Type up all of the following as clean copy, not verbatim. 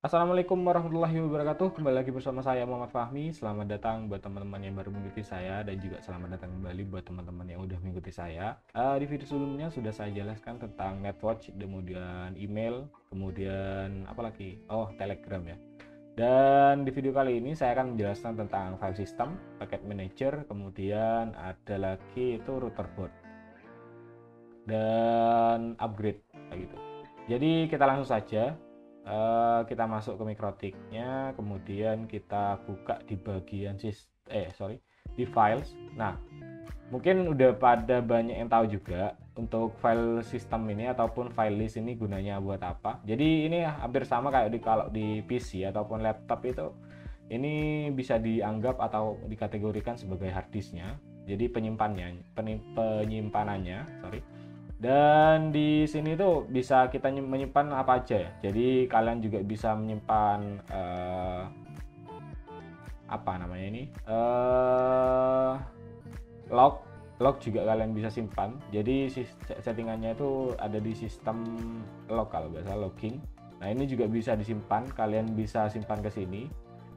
Assalamualaikum warahmatullahi wabarakatuh. Kembali lagi bersama saya Muhammad Fahmi. Selamat datang buat teman-teman yang baru mengikuti saya dan juga selamat datang kembali buat teman-teman yang udah mengikuti saya. Di video sebelumnya sudah saya jelaskan tentang netwatch, kemudian email, kemudian apa lagi? Oh, Telegram ya. Dan di video kali ini saya akan menjelaskan tentang file system, packet manager, kemudian ada lagi itu router board dan upgrade kayak gitu. Jadi kita langsung saja. Kita masuk ke mikrotiknya, kemudian kita buka di bagian di files. Nah, mungkin udah pada banyak yang tahu juga untuk file system ini ataupun file list ini gunanya buat apa. Jadi ini hampir sama kayak kalau di PC ataupun laptop itu, ini bisa dianggap atau dikategorikan sebagai hard disknya. Jadi penyimpanannya, sorry. Dan di sini tuh bisa kita menyimpan apa aja ya. Jadi kalian juga bisa menyimpan apa namanya ini? Log log juga kalian bisa simpan. Jadi settingannya itu ada di sistem log kalau nggak salah, logging. Nah, ini juga bisa disimpan, kalian bisa simpan ke sini.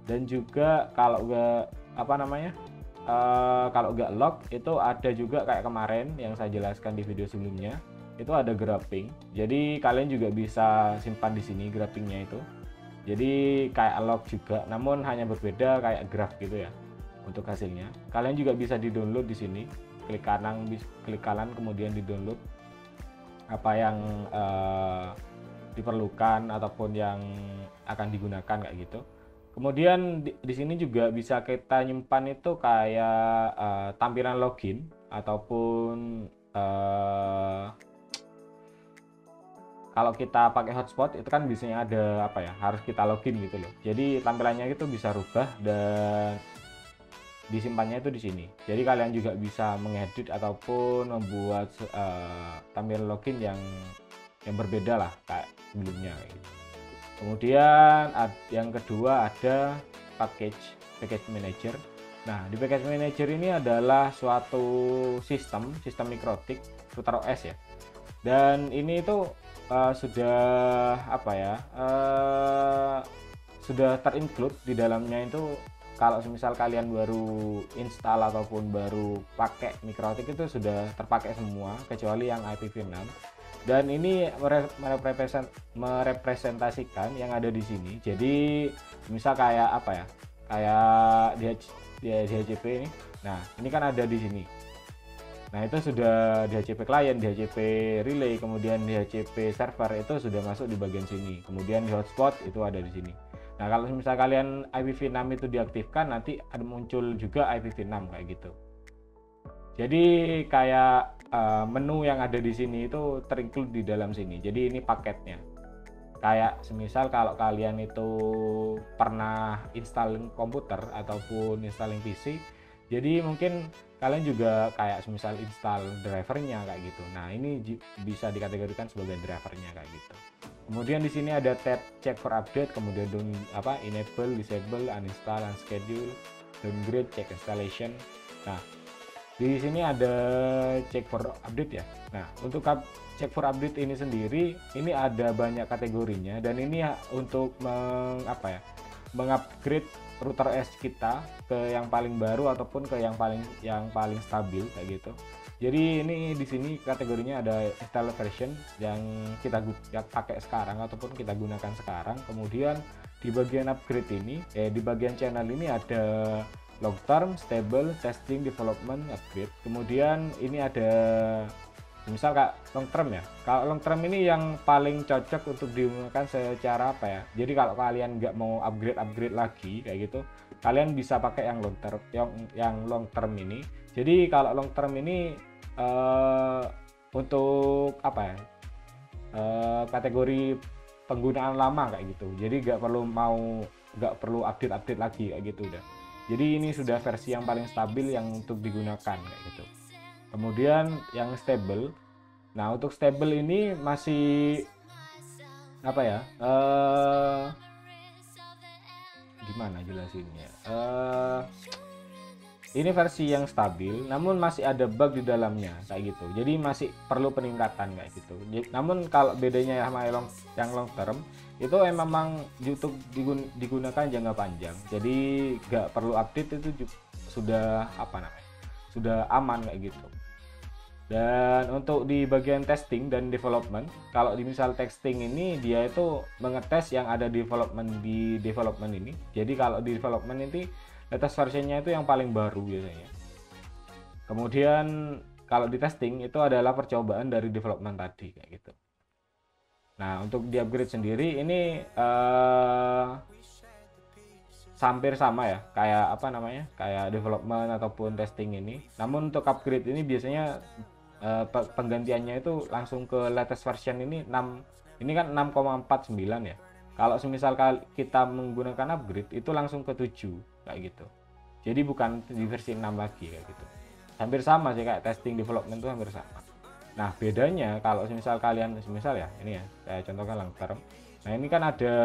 Dan juga kalau nggak apa namanya? Kalau nggak log itu ada juga kayak kemarin yang saya jelaskan di video sebelumnya, itu ada graphing. Jadi kalian juga bisa simpan di sini graphingnya itu. Jadi kayak log juga, namun hanya berbeda kayak graph gitu ya untuk hasilnya. Kalian juga bisa di-download di sini. Klik kanan kemudian di-download apa yang diperlukan ataupun yang akan digunakan kayak gitu. Kemudian di sini juga bisa kita nyimpan itu kayak tampilan login ataupun kalau kita pakai hotspot itu kan biasanya ada apa ya, harus kita login gitu loh. Jadi tampilannya itu bisa rubah dan disimpannya itu di sini. Jadi kalian juga bisa mengedit ataupun membuat tampilan login yang berbeda lah kayak sebelumnya kayak gitu. Kemudian yang kedua ada package manager. Nah, di package manager ini adalah suatu sistem mikrotik router OS ya. Dan ini itu sudah apa ya? Sudah terinclude di dalamnya itu. Kalau misal kalian baru install ataupun baru pakai mikrotik itu sudah terpakai semua kecuali yang IPv6. Dan ini merepresentasikan yang ada di sini. Jadi misal kayak apa ya, kayak di DHCP ini. Nah, ini kan ada di sini. Nah, itu sudah DHCP client, DHCP relay, kemudian DHCP server itu sudah masuk di bagian sini. Kemudian di hotspot itu ada di sini. Nah, kalau misal kalian IPv6 itu diaktifkan, nanti ada muncul juga IPv6 kayak gitu. Jadi kayak menu yang ada di sini itu terinclude di dalam sini. Jadi ini paketnya. Kayak semisal kalau kalian itu pernah installing komputer ataupun installing PC, jadi mungkin kalian juga kayak semisal install drivernya kayak gitu. Nah, ini bisa dikategorikan sebagai drivernya kayak gitu. Kemudian di sini ada tab check for update, kemudian enable, disable, uninstall, unschedule, downgrade, check installation. Nah, di sini ada check for update ya. Nah, untuk check for update ini sendiri, ini ada banyak kategorinya dan ini untuk mengupgrade router OS kita ke yang paling baru ataupun ke yang paling stabil kayak gitu. Jadi ini di sini kategorinya ada install version yang kita pakai sekarang ataupun kita gunakan sekarang. Kemudian di bagian upgrade ini, di bagian channel ini ada long term, stable, testing, development, upgrade. Kemudian ini ada misal kak long term ya. Kalau long term ini yang paling cocok untuk digunakan secara apa ya? Jadi kalau kalian nggak mau upgrade lagi kayak gitu, kalian bisa pakai yang long term, yang long term ini. Jadi kalau long term ini untuk apa ya? Kategori penggunaan lama kayak gitu. Jadi nggak perlu update lagi kayak gitu udah. Jadi ini sudah versi yang paling stabil yang untuk digunakan kayak gitu. Kemudian yang stable. Nah, untuk stable ini masih apa ya? Gimana jelasinnya? ini versi yang stabil, namun masih ada bug di dalamnya kayak gitu. Jadi masih perlu peningkatan kayak gitu. Namun kalau bedanya sama yang long term itu memang YouTube digunakan jangka panjang. Jadi nggak perlu update, itu sudah apa namanya? Sudah aman kayak gitu. Dan untuk di bagian testing dan development, kalau di misal testing ini dia itu mengetes yang ada di development ini. Jadi kalau di development ini latest versionnya itu yang paling baru biasanya. Kemudian kalau di testing itu adalah percobaan dari development tadi kayak gitu. Nah, untuk di upgrade sendiri ini hampir sama ya, kayak apa namanya, kayak development ataupun testing ini. Namun untuk upgrade ini biasanya penggantiannya itu langsung ke latest version ini 6, ini kan 6,49 ya. Kalau semisal kita menggunakan upgrade itu langsung ke 7 kayak gitu. Jadi bukan di versi 6 lagi kayak gitu. Hampir sama sih, kayak testing development itu hampir sama. Nah, bedanya kalau semisal kalian ya, ini ya, saya contohkan long term. Nah, ini kan ada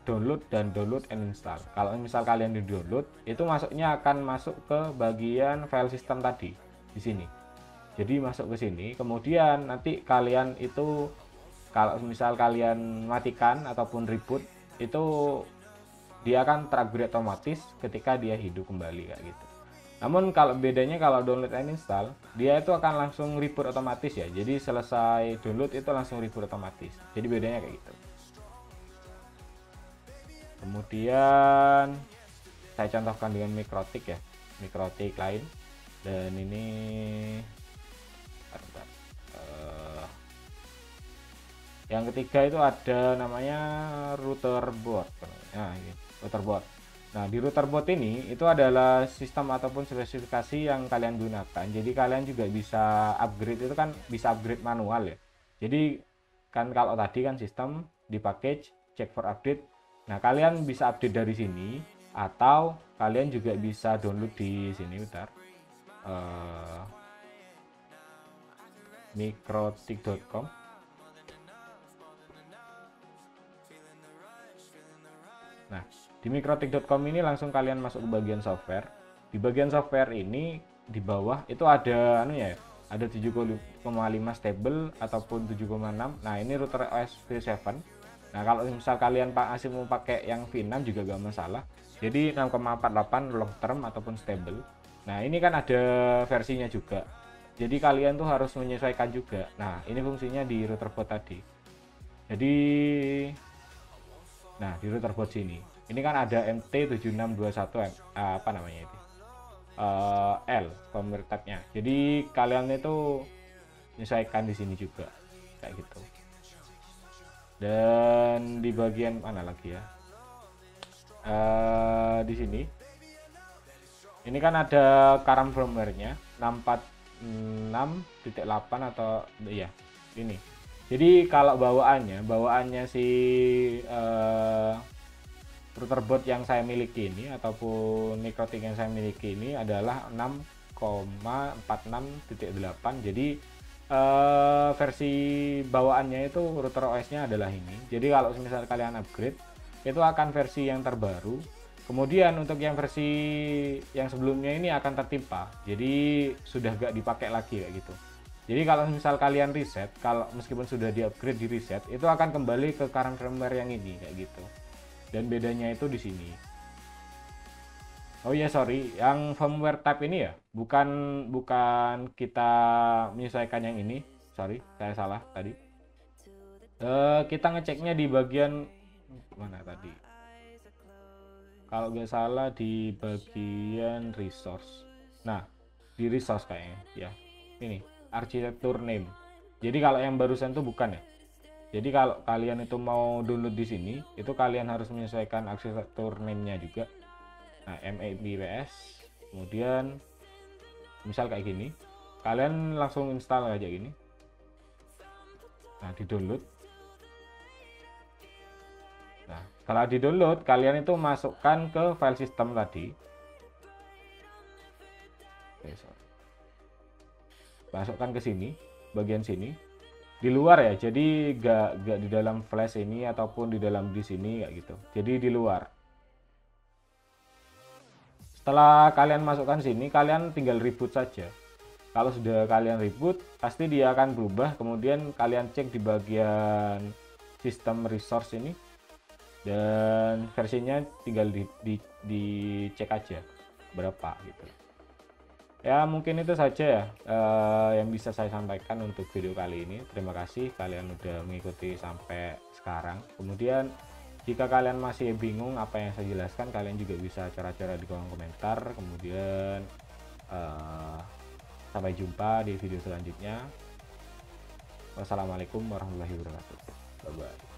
download dan download and install. Kalau misal kalian di download, itu masuknya akan masuk ke bagian file system tadi di sini. Jadi masuk ke sini, kemudian nanti kalian itu kalau misal kalian matikan ataupun reboot, itu dia akan terupgrade otomatis ketika dia hidup kembali kayak gitu. Namun kalau bedanya kalau download and install, dia itu akan langsung reboot otomatis ya. Jadi selesai download itu langsung reboot otomatis. Jadi bedanya kayak gitu. Kemudian saya contohkan dengan Mikrotik ya, Mikrotik lain. Dan ini yang ketiga itu ada namanya router board. Nah, ini router board. Nah, di router board ini itu adalah sistem ataupun spesifikasi yang kalian gunakan. Jadi kalian juga bisa upgrade, itu kan bisa upgrade manual ya. Jadi kan kalau tadi kan sistem di package, check for update. Nah, kalian bisa update dari sini atau kalian juga bisa download di sini, bentar. Mikrotik.com. Nah, di mikrotik.com ini langsung kalian masuk ke bagian software. Di bagian software ini di bawah itu ada ada 7,5 stable ataupun 7,6. Nah, ini router OS V7. Nah, kalau misal kalian masih mau pakai yang V6 juga gak masalah. Jadi 6,48 long term ataupun stable. Nah, ini kan ada versinya juga. Jadi kalian tuh harus menyesuaikan juga. Nah, ini fungsinya di router board tadi. Jadi nah, di router board sini ini kan ada MT7621 apa namanya itu, L firmware tab-nya. Jadi kalian itu menyesuaikan di sini juga kayak gitu. Dan di bagian mana lagi ya, di sini ini kan ada karam firmware-nya 646.8 atau ya ini. Jadi kalau bawaannya si router board yang saya miliki ini ataupun Mikrotik yang saya miliki ini adalah 6,46.8. Jadi versi bawaannya itu router OS-nya adalah ini. Jadi kalau misalnya kalian upgrade itu akan versi yang terbaru. Kemudian untuk yang versi yang sebelumnya ini akan tertimpa. Jadi sudah gak dipakai lagi kayak gitu. Jadi kalau misal kalian reset, kalau meskipun sudah di upgrade di reset, itu akan kembali ke current firmware yang ini kayak gitu. Dan bedanya itu di sini. Oh iya, sorry, yang firmware tab ini ya, bukan kita menyesuaikan yang ini. Sorry, saya salah tadi. Kita ngeceknya di bagian mana tadi? Kalau nggak salah di bagian resource. Nah, di resource kayaknya ya. Ini arsitektur name. Jadi kalau yang barusan itu bukan ya. Jadi kalau kalian itu mau download di sini, itu kalian harus menyesuaikan arsitektur name-nya juga. Nah, MABWS. Kemudian misal kayak gini, kalian langsung install aja gini. Nah, di download. Nah, kalau di download kalian itu masukkan ke file system tadi. Oke, masukkan ke sini, bagian sini, di luar ya. Jadi gak di dalam flash ini ataupun di dalam disk ini kayak gitu. Jadi di luar. Setelah kalian masukkan sini, kalian tinggal reboot saja. Kalau sudah kalian reboot, pasti dia akan berubah. Kemudian kalian cek di bagian sistem resource ini, dan versinya tinggal dicek aja berapa gitu. Ya mungkin itu saja ya yang bisa saya sampaikan untuk video kali ini. Terima kasih kalian udah mengikuti sampai sekarang. Kemudian jika kalian masih bingung apa yang saya jelaskan, kalian juga bisa cara-cara di kolom komentar. Kemudian sampai jumpa di video selanjutnya. Wassalamualaikum warahmatullahi wabarakatuh. Bye bye.